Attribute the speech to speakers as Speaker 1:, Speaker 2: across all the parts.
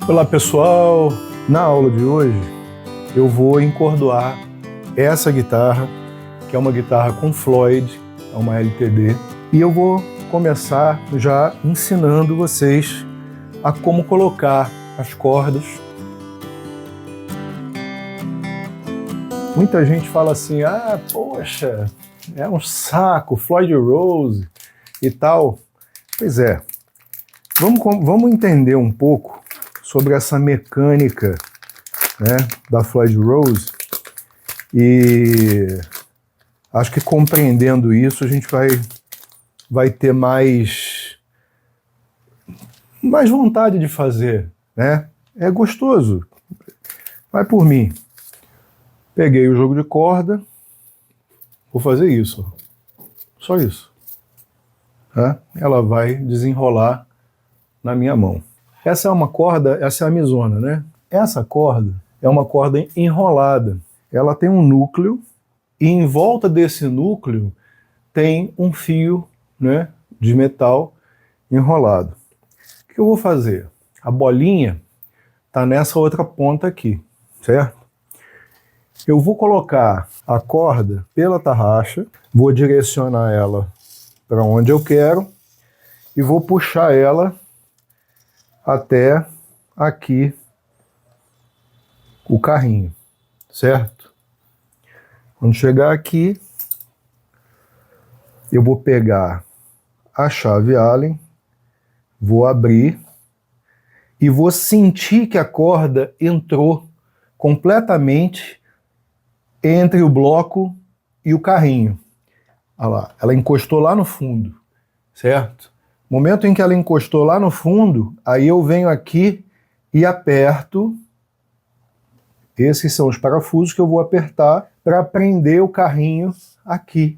Speaker 1: Olá pessoal, na aula de hoje eu vou encordoar essa guitarra, que é uma guitarra com Floyd, é uma LTD, e eu vou começar já ensinando vocês a como colocar as cordas. Muita gente fala assim, poxa, é um saco, Floyd Rose e tal. Pois é, vamos entender um pouco sobre essa mecânica, né, da Floyd Rose, e acho que compreendendo isso a gente vai ter mais vontade de fazer, né? É gostoso, vai por mim. Peguei o jogo de corda, vou fazer isso, só isso, tá? Ela vai desenrolar na minha mão. Essa é uma corda, essa é a amizona, né? Essa corda é uma corda enrolada. Ela tem um núcleo e em volta desse núcleo tem um fio, né, de metal enrolado. O que eu vou fazer? A bolinha está nessa outra ponta aqui, certo? Eu vou colocar a corda pela tarraxa, vou direcionar ela para onde eu quero e vou puxar ela até aqui o carrinho, certo? Quando chegar aqui, eu vou pegar a chave Allen, vou abrir e vou sentir que a corda entrou completamente entre o bloco e o carrinho. Olha lá, ela encostou lá no fundo, certo? No momento em que ela encostou lá no fundo, aí eu venho aqui e aperto. Esses são os parafusos que eu vou apertar para prender o carrinho aqui,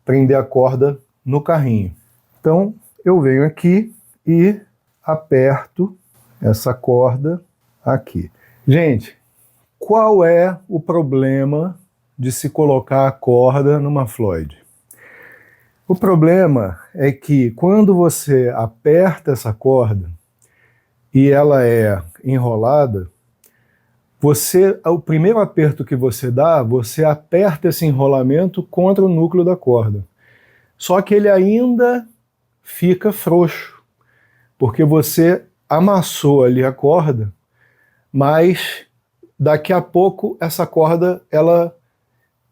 Speaker 1: prender a corda no carrinho. Então eu venho aqui e aperto essa corda aqui. Gente, qual é o problema de se colocar a corda numa Floyd? O problema é que quando você aperta essa corda e ela é enrolada, o primeiro aperto que você dá, você aperta esse enrolamento contra o núcleo da corda. Só que ele ainda fica frouxo, porque você amassou ali a corda, mas daqui a pouco essa corda ela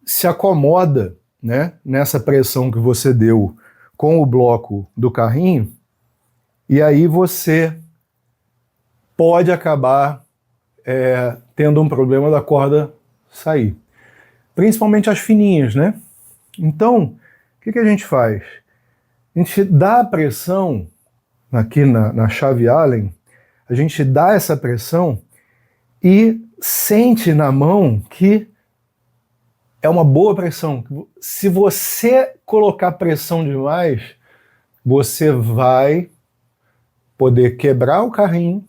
Speaker 1: se acomoda, né, nessa pressão que você deu com o bloco do carrinho, e aí você pode acabar tendo um problema da corda sair. Principalmente as fininhas, né? Então, o que a gente faz? A gente dá a pressão aqui na chave Allen, a gente dá essa pressão e sente na mão que é uma boa pressão. Se você colocar pressão demais, você vai poder quebrar o carrinho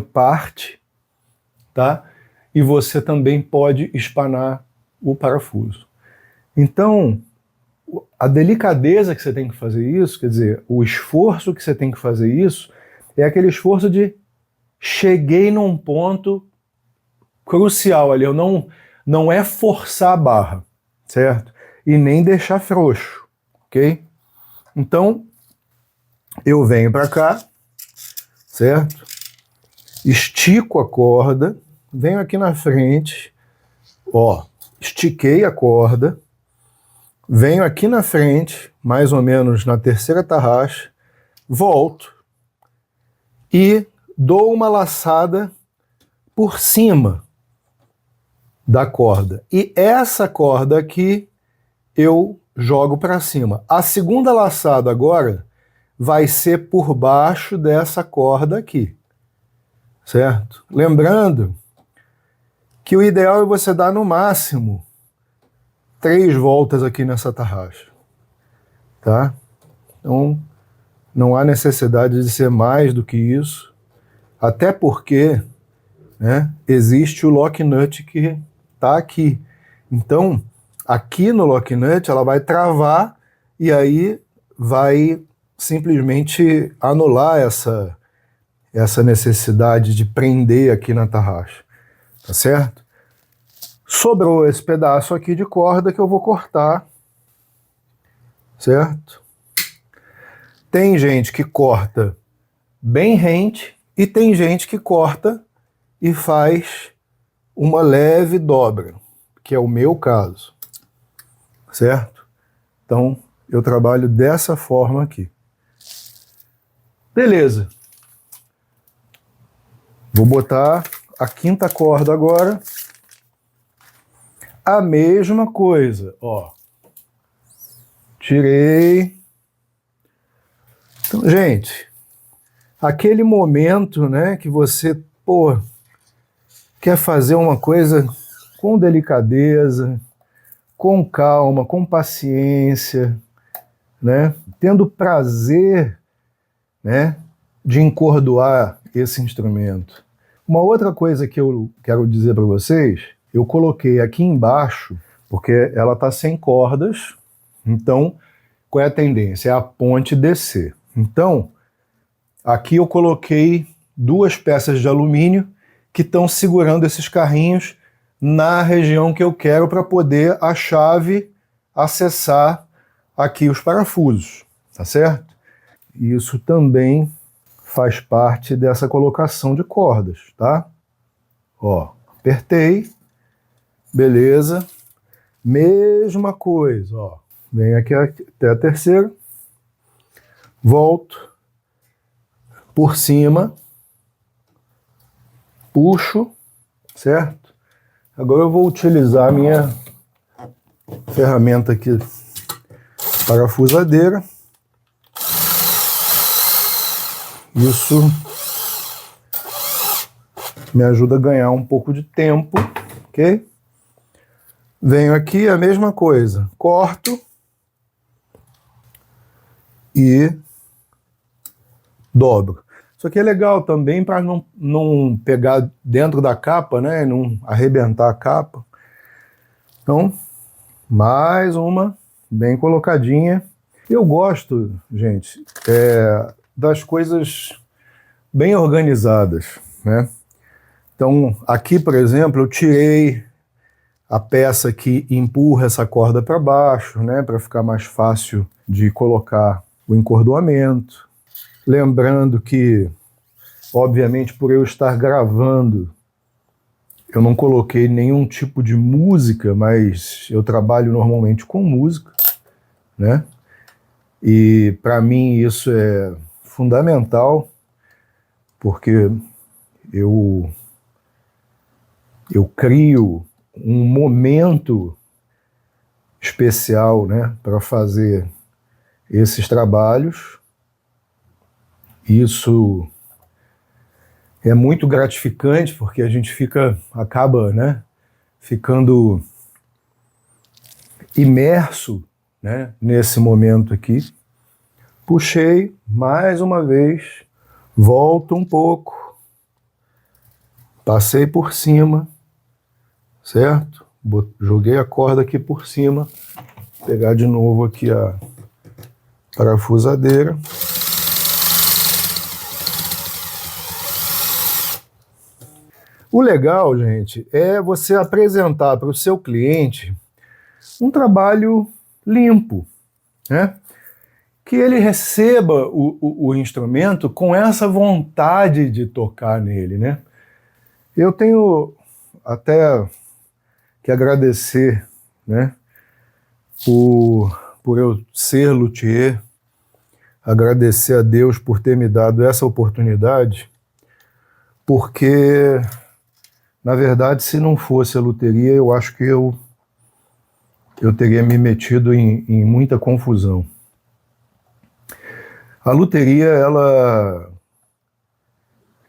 Speaker 1: parte, tá? E você também pode espanar o parafuso. Então, a delicadeza que você tem que fazer isso, quer dizer, o esforço que você tem que fazer isso, é aquele esforço de cheguei num ponto crucial ali, eu não é forçar a barra, certo? E nem deixar frouxo, ok? Então, eu venho para cá, certo? Estico a corda, venho aqui na frente, ó, estiquei a corda, venho aqui na frente, mais ou menos na terceira tarraxa, volto e dou uma laçada por cima da corda. E essa corda aqui eu jogo para cima. A segunda laçada agora vai ser por baixo dessa corda aqui, certo? Lembrando que o ideal é você dar no máximo 3 voltas aqui nessa tarraxa, tá? Então não há necessidade de ser mais do que isso, até porque, né, existe o lock nut que está aqui. Então, aqui no lock nut ela vai travar e aí vai simplesmente anular essa necessidade de prender aqui na tarraxa, tá certo? Sobrou esse pedaço aqui de corda que eu vou cortar, certo? Tem gente que corta bem rente e tem gente que corta e faz uma leve dobra, que é o meu caso, certo? Então, eu trabalho dessa forma aqui. Beleza. Vou botar a quinta corda agora. A mesma coisa, ó. Tirei. Então, gente, aquele momento, né, que você, pô, quer fazer uma coisa com delicadeza, com calma, com paciência, né, tendo prazer, né, de encordoar esse instrumento. Uma outra coisa que eu quero dizer para vocês, eu coloquei aqui embaixo, porque ela está sem cordas, então qual é a tendência? É a ponte descer. Então, aqui eu coloquei 2 peças de alumínio que estão segurando esses carrinhos na região que eu quero para poder a chave acessar aqui os parafusos, tá certo? Isso também faz parte dessa colocação de cordas, tá? Ó, apertei, beleza, mesma coisa, ó. Venho aqui até a terceira, volto por cima, puxo, certo? Agora eu vou utilizar a minha ferramenta aqui, parafusadeira. Isso me ajuda a ganhar um pouco de tempo, ok? Venho aqui, a mesma coisa, corto e dobro. Isso aqui é legal também para não pegar dentro da capa, né? Não arrebentar a capa. Então, mais uma, bem colocadinha. Eu gosto, gente, das coisas bem organizadas, né? Então, aqui, por exemplo, eu tirei a peça que empurra essa corda para baixo, né, para ficar mais fácil de colocar o encordoamento. Lembrando que, obviamente, por eu estar gravando, eu não coloquei nenhum tipo de música, mas eu trabalho normalmente com música, né? E para mim isso é fundamental, porque eu crio um momento especial, né, para fazer esses trabalhos. Isso é muito gratificante, porque a gente acaba, né, ficando imerso, né, nesse momento aqui. Puxei mais uma vez, volto um pouco, passei por cima, certo? Joguei a corda aqui por cima, vou pegar de novo aqui a parafusadeira. O legal, gente, é você apresentar para o seu cliente um trabalho limpo, né? Que ele receba o instrumento com essa vontade de tocar nele, né? Eu tenho até que agradecer, né, por eu ser luthier, agradecer a Deus por ter me dado essa oportunidade, porque, na verdade, se não fosse a luteria, eu acho que eu teria me metido em muita confusão. A luteria,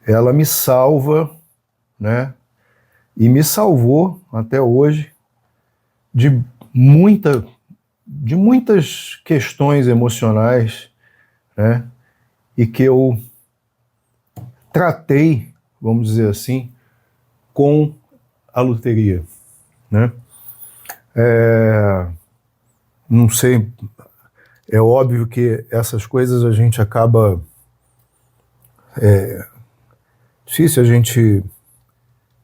Speaker 1: ela me salva, né? E me salvou até hoje de muitas questões emocionais, né? E que eu tratei, vamos dizer assim, com a luteria, né? Não sei, é óbvio que essas coisas a gente acaba difícil a gente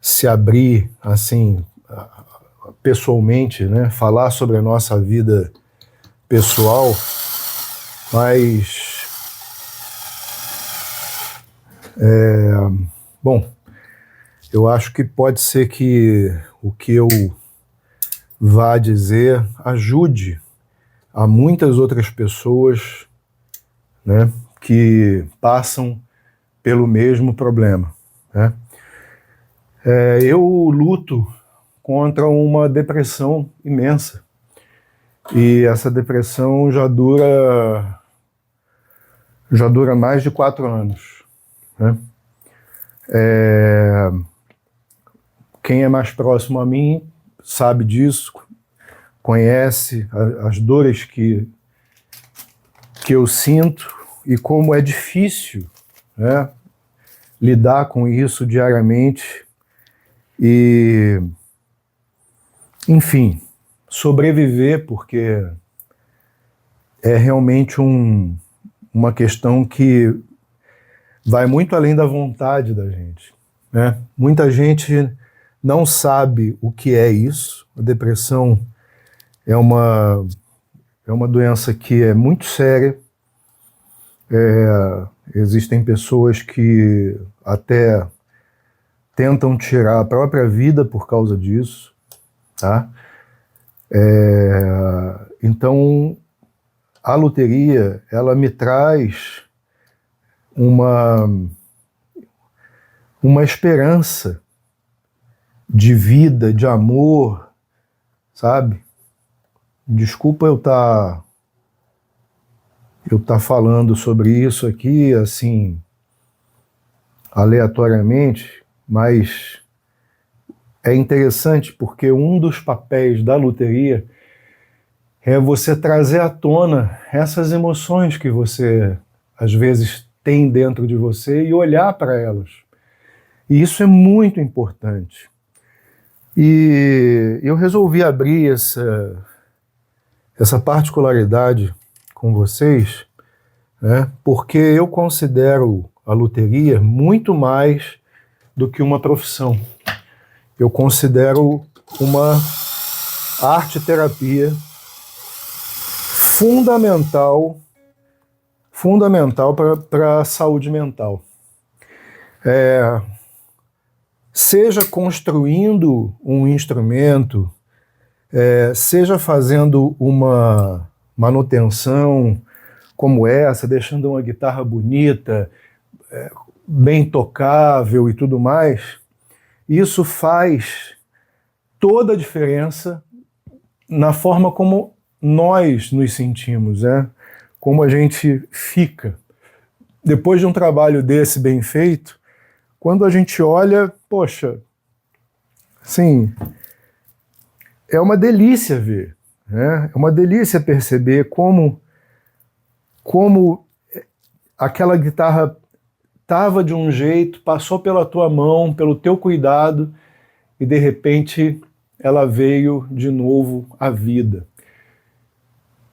Speaker 1: se abrir assim pessoalmente, né? Falar sobre a nossa vida pessoal, mas bom, eu acho que pode ser que o que eu vá dizer ajude a muitas outras pessoas, né, que passam pelo mesmo problema, né? Eu luto contra uma depressão imensa, e essa depressão já dura mais de 4 anos, né? Quem é mais próximo a mim sabe disso, conhece as dores que eu sinto e como é difícil, né, lidar com isso diariamente e, enfim, sobreviver, porque é realmente uma questão que vai muito além da vontade da gente, né? Muita gente não sabe o que é isso. A depressão é uma doença que é muito séria. Existem pessoas que até tentam tirar a própria vida por causa disso, tá? Então, a loteria, ela me traz uma esperança de vida, de amor, sabe? Desculpa eu tá falando sobre isso aqui, assim, aleatoriamente, mas é interessante porque um dos papéis da loteria é você trazer à tona essas emoções que você, às vezes, tem dentro de você e olhar para elas. E isso é muito importante. E eu resolvi abrir essa particularidade com vocês, né, porque eu considero a loteria muito mais do que uma profissão. Eu considero uma arte-terapia fundamental para a saúde mental. Seja construindo um instrumento, seja fazendo uma manutenção como essa, deixando uma guitarra bonita, bem tocável e tudo mais, isso faz toda a diferença na forma como nós nos sentimos, né? Como a gente fica. Depois de um trabalho desse bem feito, quando a gente olha, poxa, assim, é uma delícia ver, né? É uma delícia perceber como aquela guitarra estava de um jeito, passou pela tua mão, pelo teu cuidado, e de repente ela veio de novo à vida.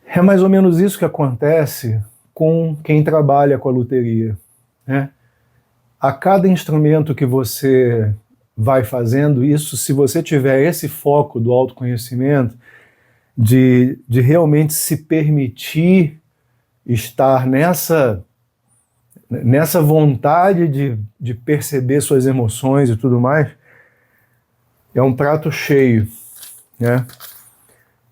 Speaker 1: É mais ou menos isso que acontece com quem trabalha com a loteria, né? A cada instrumento que você vai fazendo isso, se você tiver esse foco do autoconhecimento, de realmente se permitir estar nessa vontade de perceber suas emoções e tudo mais, é um prato cheio, né?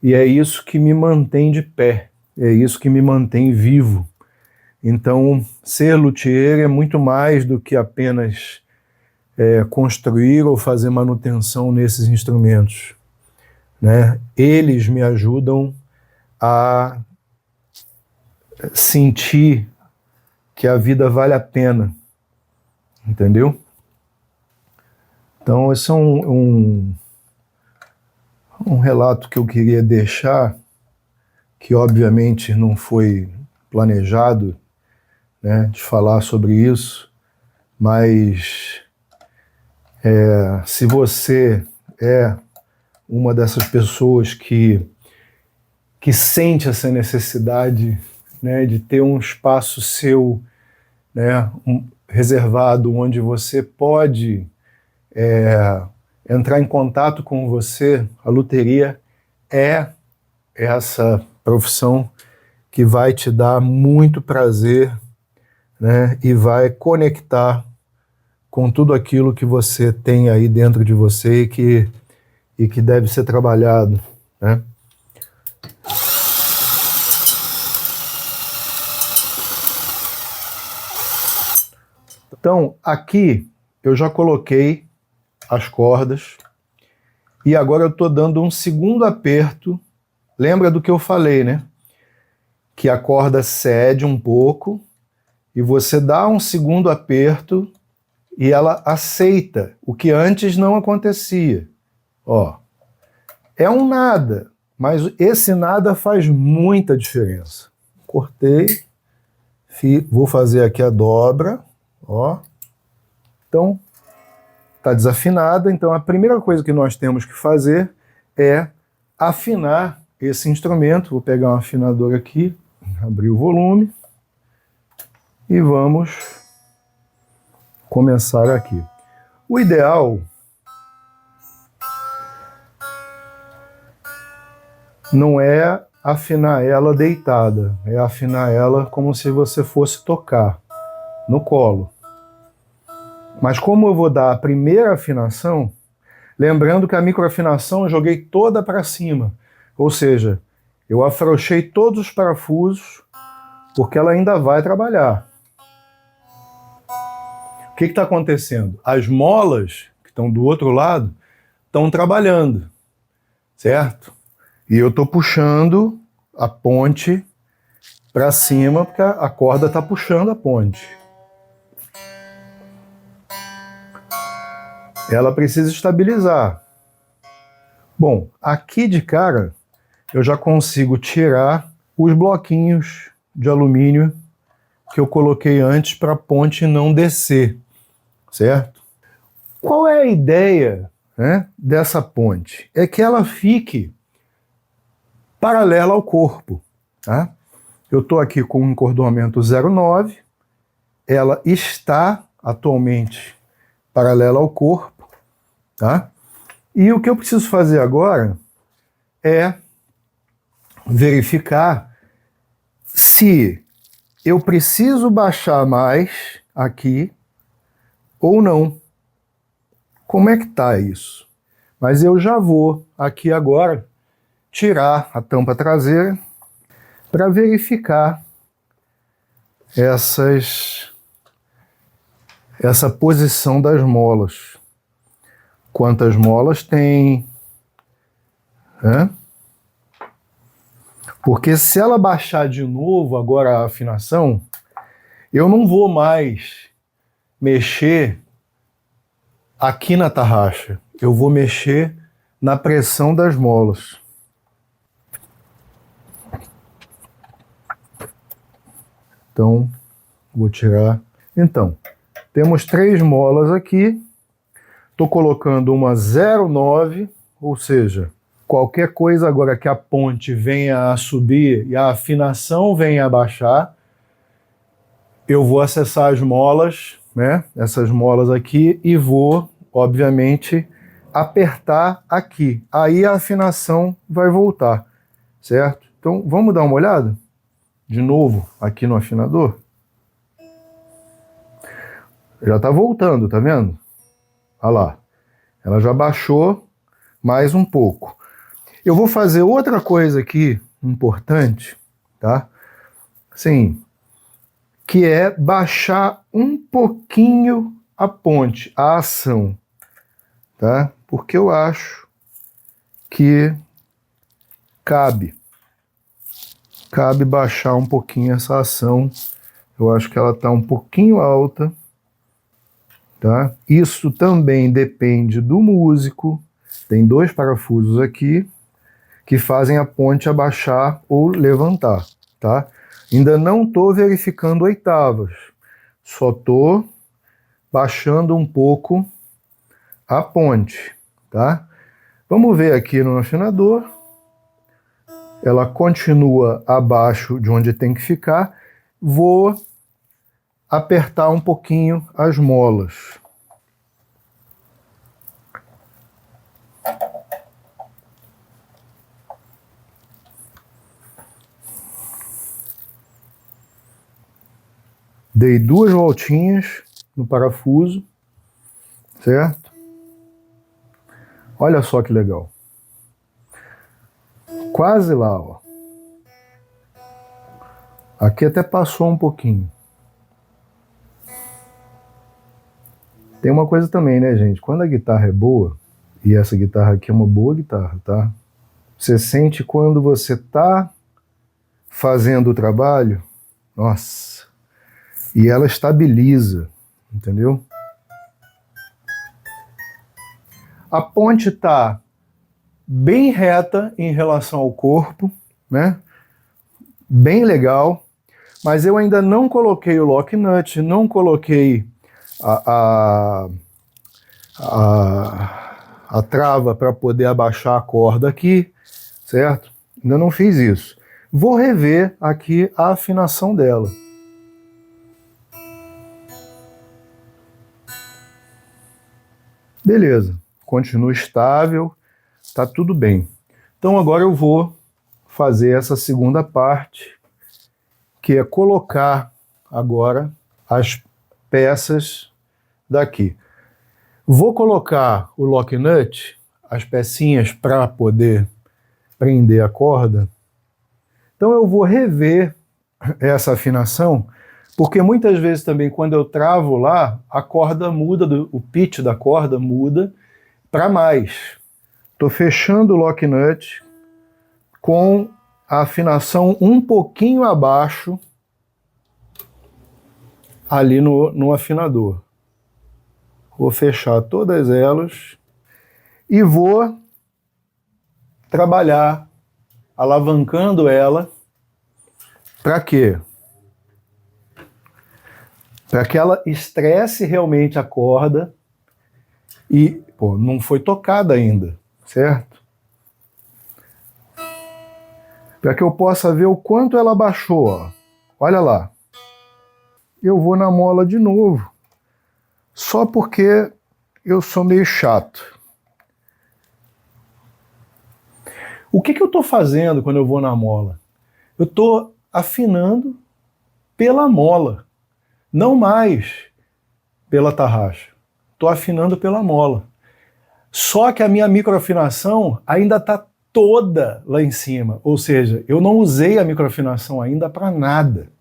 Speaker 1: E é isso que me mantém de pé, é isso que me mantém vivo. Então, ser luthier é muito mais do que apenas construir ou fazer manutenção nesses instrumentos, né? Eles me ajudam a sentir que a vida vale a pena, entendeu? Então, esse é um relato que eu queria deixar, que obviamente não foi planejado, né, de falar sobre isso, mas se você é uma dessas pessoas que sente essa necessidade, né, de ter um espaço seu, né, reservado onde você pode entrar em contato com você. A luteria é essa profissão que vai te dar muito prazer, né, e vai conectar com tudo aquilo que você tem aí dentro de você e que deve ser trabalhado, né? Então, aqui eu já coloquei as cordas e agora eu estou dando um segundo aperto. Lembra do que eu falei, né? Que a corda cede um pouco e você dá um segundo aperto e ela aceita, o que antes não acontecia. Ó, é um nada, mas esse nada faz muita diferença. Cortei, vou fazer aqui a dobra, ó. Então, está desafinada, então a primeira coisa que nós temos que fazer é afinar esse instrumento. Vou pegar um afinador aqui, abrir o volume e vamos começar aqui. O ideal não é afinar ela deitada, é afinar ela como se você fosse tocar no colo. Mas como eu vou dar a primeira afinação, lembrando que a microafinação eu joguei toda para cima, ou seja, eu afrouxei todos os parafusos porque ela ainda vai trabalhar. O que está acontecendo? As molas que estão do outro lado estão trabalhando, certo? E eu estou puxando a ponte para cima porque a corda está puxando a ponte. Ela precisa estabilizar. Bom, aqui de cara eu já consigo tirar os bloquinhos de alumínio que eu coloquei antes para a ponte não descer, certo? Qual é a ideia, né, dessa ponte? É que ela fique paralela ao corpo, tá? Eu estou aqui com um encordoamento 0,9, ela está atualmente paralela ao corpo, tá? E o que eu preciso fazer agora é verificar se eu preciso baixar mais aqui ou não. Como é que tá isso? Mas eu já vou aqui agora tirar a tampa traseira para verificar essa posição das molas. Quantas molas tem, né? Porque se ela baixar de novo agora a afinação, eu não vou mais mexer aqui na tarraxa. Eu vou mexer na pressão das molas. Então, vou tirar. Então, temos 3 molas aqui. Estou colocando uma 0,9, ou seja, qualquer coisa agora que a ponte venha a subir e a afinação venha a baixar, eu vou acessar as molas, né, essas molas aqui, e vou, obviamente, apertar aqui. Aí a afinação vai voltar, certo? Então, vamos dar uma olhada? De novo, aqui no afinador. Já está voltando, tá vendo? Olha lá. Ela já baixou mais um pouco. Eu vou fazer outra coisa aqui importante, tá? Sim, que é baixar um pouquinho a ponte, a ação, tá? Porque eu acho que cabe baixar um pouquinho essa ação. Eu acho que ela está um pouquinho alta, tá? Isso também depende do músico. Tem 2 parafusos aqui que fazem a ponte abaixar ou levantar, tá? Ainda não estou verificando oitavas, só estou baixando um pouco a ponte, tá? Vamos ver aqui no afinador. Ela continua abaixo de onde tem que ficar. Vou apertar um pouquinho as molas. Dei 2 voltinhas no parafuso, certo? Olha só que legal. Quase lá, ó. Aqui até passou um pouquinho. Tem uma coisa também, né, gente? Quando a guitarra é boa, e essa guitarra aqui é uma boa guitarra, tá? Você sente quando você tá fazendo o trabalho, nossa, e ela estabiliza, entendeu? A ponte tá bem reta em relação ao corpo, né? Bem legal, mas eu ainda não coloquei o lock nut, não coloquei a trava para poder abaixar a corda aqui, certo? Ainda não fiz isso. Vou rever aqui a afinação dela. Beleza, continua estável, tá tudo bem. Então agora eu vou fazer essa segunda parte, que é colocar agora as peças daqui. Vou colocar o lock nut, as pecinhas para poder prender a corda. Então eu vou rever essa afinação, porque muitas vezes também quando eu travo lá, a corda muda, o pitch da corda muda para mais. Estou fechando o lock nut com a afinação um pouquinho abaixo ali no afinador. Vou fechar todas elas e vou trabalhar alavancando ela. Para quê? Para que ela estresse realmente a corda e, pô, não foi tocada ainda, certo? Para que eu possa ver o quanto ela baixou, ó. Olha lá. Eu vou na mola de novo, só porque eu sou meio chato. O que eu estou fazendo quando eu vou na mola? Eu estou afinando pela mola, não mais pela tarraxa. Estou afinando pela mola. Só que a minha microafinação ainda está toda lá em cima, ou seja, eu não usei a microafinação ainda para nada.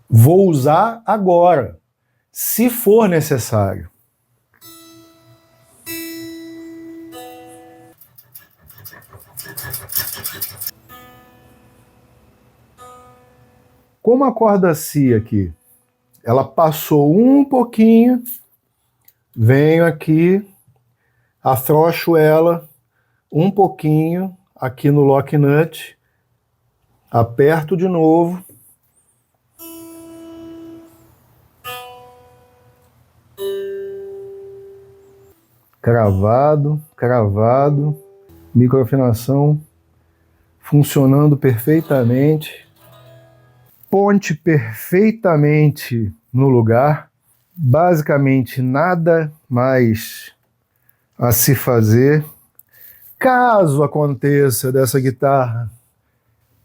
Speaker 1: Vou usar agora, se for necessário. Como a corda Si aqui, ela passou um pouquinho, venho aqui, afrouxo ela um pouquinho aqui no lock nut, aperto de novo, cravado, cravado, microafinação funcionando perfeitamente, ponte perfeitamente no lugar, basicamente nada mais a se fazer. Caso aconteça dessa guitarra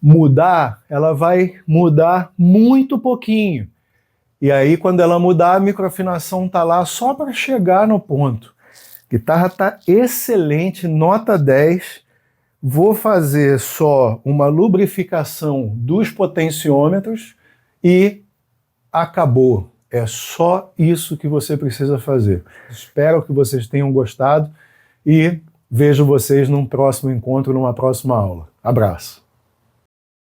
Speaker 1: mudar, ela vai mudar muito pouquinho. E aí, quando ela mudar, a microafinação tá lá só para chegar no ponto. A guitarra tá excelente, nota 10. Vou fazer só uma lubrificação dos potenciômetros e acabou. É só isso que você precisa fazer. Espero que vocês tenham gostado e vejo vocês num próximo encontro, numa próxima aula. Abraço!